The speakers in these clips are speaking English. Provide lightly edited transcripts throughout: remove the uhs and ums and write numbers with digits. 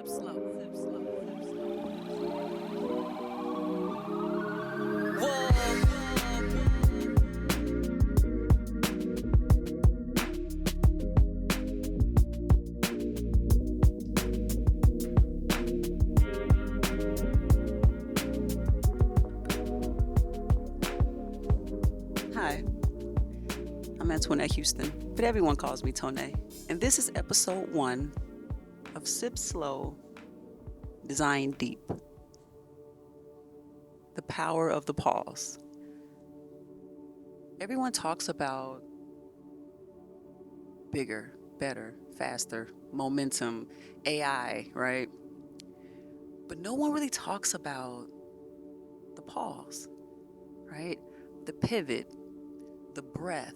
Hi, I'm Antoinette Houston, but everyone calls me Toiné. And this is Ep.1 of Sip Slow, Design Deep. The power of the pause. Everyone talks about bigger, better, faster, momentum, AI, right? But no one really talks about the pause, right? The pivot, the breath,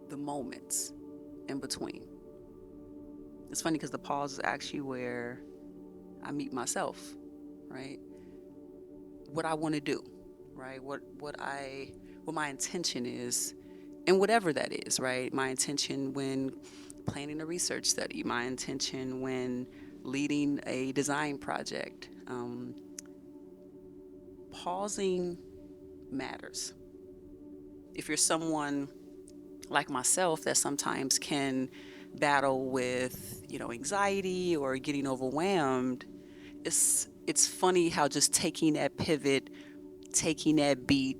the moments in between. It's funny because the pause is actually where I meet myself, right? What I want to do, right? What my intention is, and whatever that is, right? My intention when planning a research study, my intention when leading a design project. Pausing matters. If you're someone like myself that sometimes can battle with, anxiety or getting overwhelmed, it's funny how just taking that pivot, taking that beat,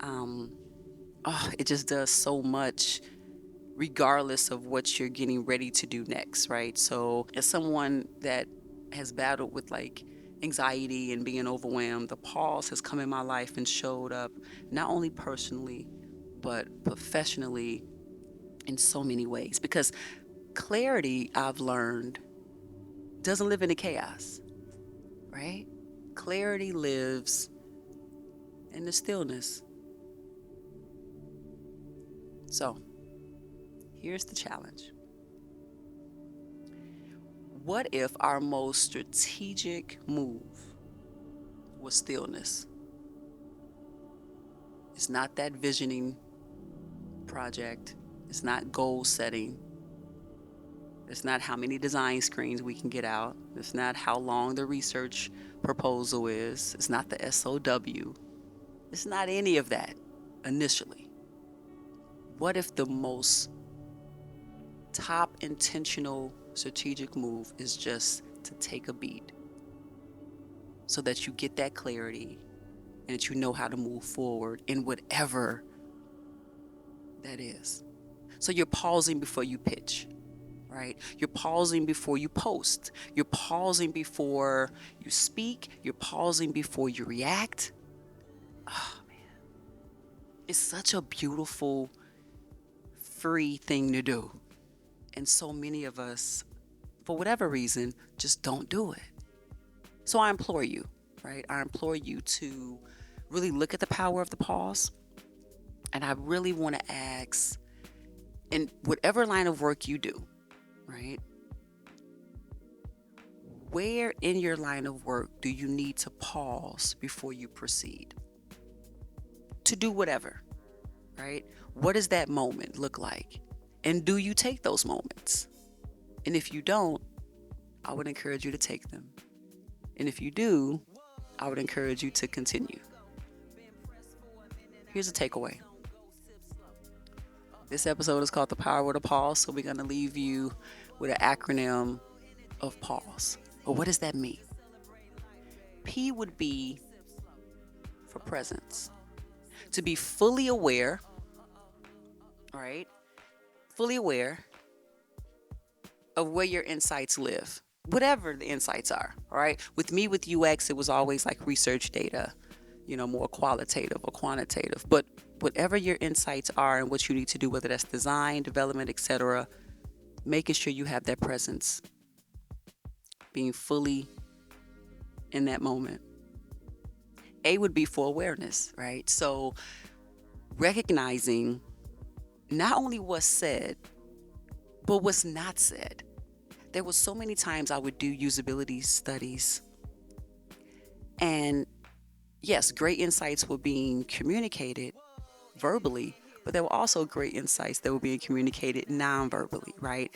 it just does so much regardless of what you're getting ready to do next, right? So as someone that has battled with like anxiety and being overwhelmed, the pause has come in my life and showed up not only personally but professionally in so many ways, because clarity, I've learned, doesn't live in the chaos, right? Clarity lives in the stillness. So here's the challenge. What if our most strategic move was stillness? It's not that visioning project. It's not goal setting. It's not how many design screens we can get out. It's not how long the research proposal is. It's not the SOW. It's not any of that initially. What if the most top intentional strategic move is just to take a beat so that you get that clarity and that you know how to move forward in whatever that is? So you're pausing before you pitch, right? You're pausing before you post. You're pausing before you speak. You're pausing before you react. Oh, man. It's such a beautiful, free thing to do. And so many of us, for whatever reason, just don't do it. So I implore you, right? I implore you to really look at the power of the pause. And I really want to ask, in whatever line of work you do, right? Where in your line of work do you need to pause before you proceed? To do whatever, right? What does that moment look like? And do you take those moments? And if you don't, I would encourage you to take them. And if you do, I would encourage you to continue. Here's a takeaway. This episode is called The Power of the Pause, so we're going to leave you with an acronym of pause. But what does that mean? P would be for presence. To be fully aware, right? Fully aware of where your insights live, whatever the insights are, all right? With me, with UX, it was always like research data, more qualitative or quantitative. But whatever your insights are and what you need to do, whether that's design, development, etc., making sure you have that presence, being fully in that moment. A would be for awareness, right? So recognizing not only what's said, but what's not said. There were so many times I would do usability studies, and yes, great insights were being communicated verbally, but there were also great insights that were being communicated non-verbally, right?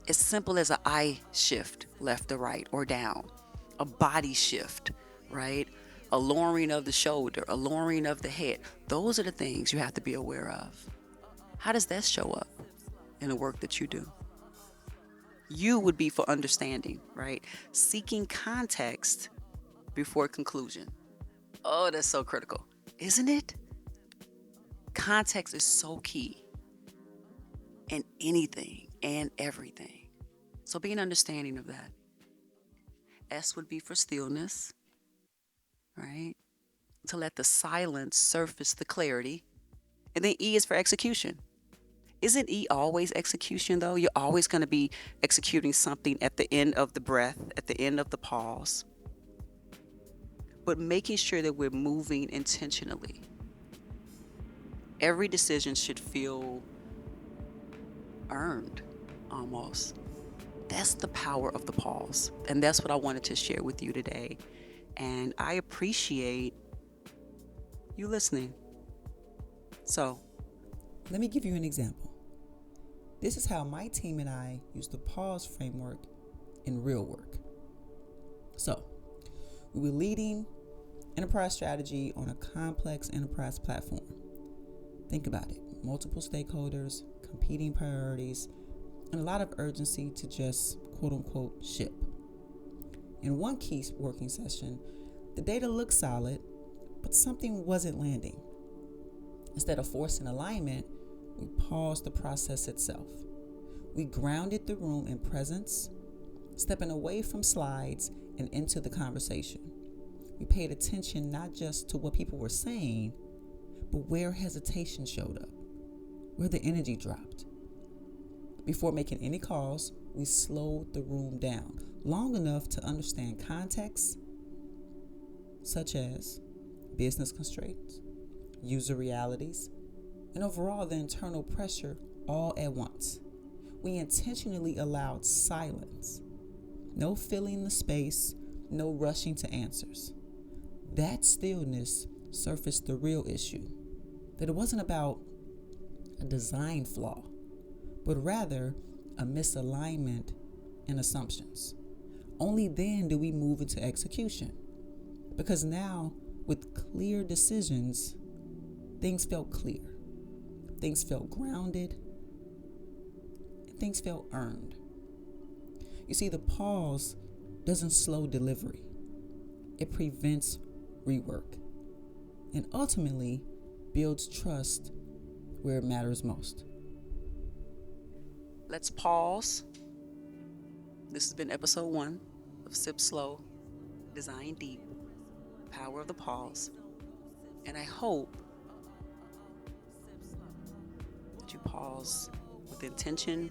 As simple as an eye shift left to right or down, a body shift, right? A lowering of the shoulder, a lowering of the head. Those are the things you have to be aware of. How does that show up in the work that you do? You would be for understanding, right? Seeking context before conclusion. Oh, that's so critical, isn't it? Context is so key in anything and everything. So be an understanding of that. S would be for stillness, right? To let the silence surface the clarity. And then E is for execution. Isn't E always execution though? You're always going to be executing something at the end of the breath, at the end of the pause. But making sure that we're moving intentionally. Every decision should feel earned almost. That's the power of the pause. And that's what I wanted to share with you today. And I appreciate you listening. So, let me give you an example. This is how my team and I use the pause framework in real work. So, we were leading enterprise strategy on a complex enterprise platform. Think about it. Multiple stakeholders, competing priorities, and a lot of urgency to just quote unquote ship. In one key working session, the data looked solid, but something wasn't landing. Instead of forcing alignment, we paused the process itself. We grounded the room in presence, stepping away from slides and into the conversation. We paid attention not just to what people were saying, but where hesitation showed up, where the energy dropped. Before making any calls, we slowed the room down long enough to understand context, such as business constraints, user realities, and overall the internal pressure all at once. We intentionally allowed silence. No filling the space, no rushing to answers. That stillness surfaced the real issue, that it wasn't about a design flaw, but rather a misalignment in assumptions. Only then do we move into execution. Because now, with clear decisions, things felt clear. Things felt grounded. And things felt earned. You see, the pause doesn't slow delivery. It prevents rework. And ultimately builds trust where it matters most. let's pause. This has been episode 1 of Sip Slow, Design Deep, Power of the Pause. And I hope that you pause with intention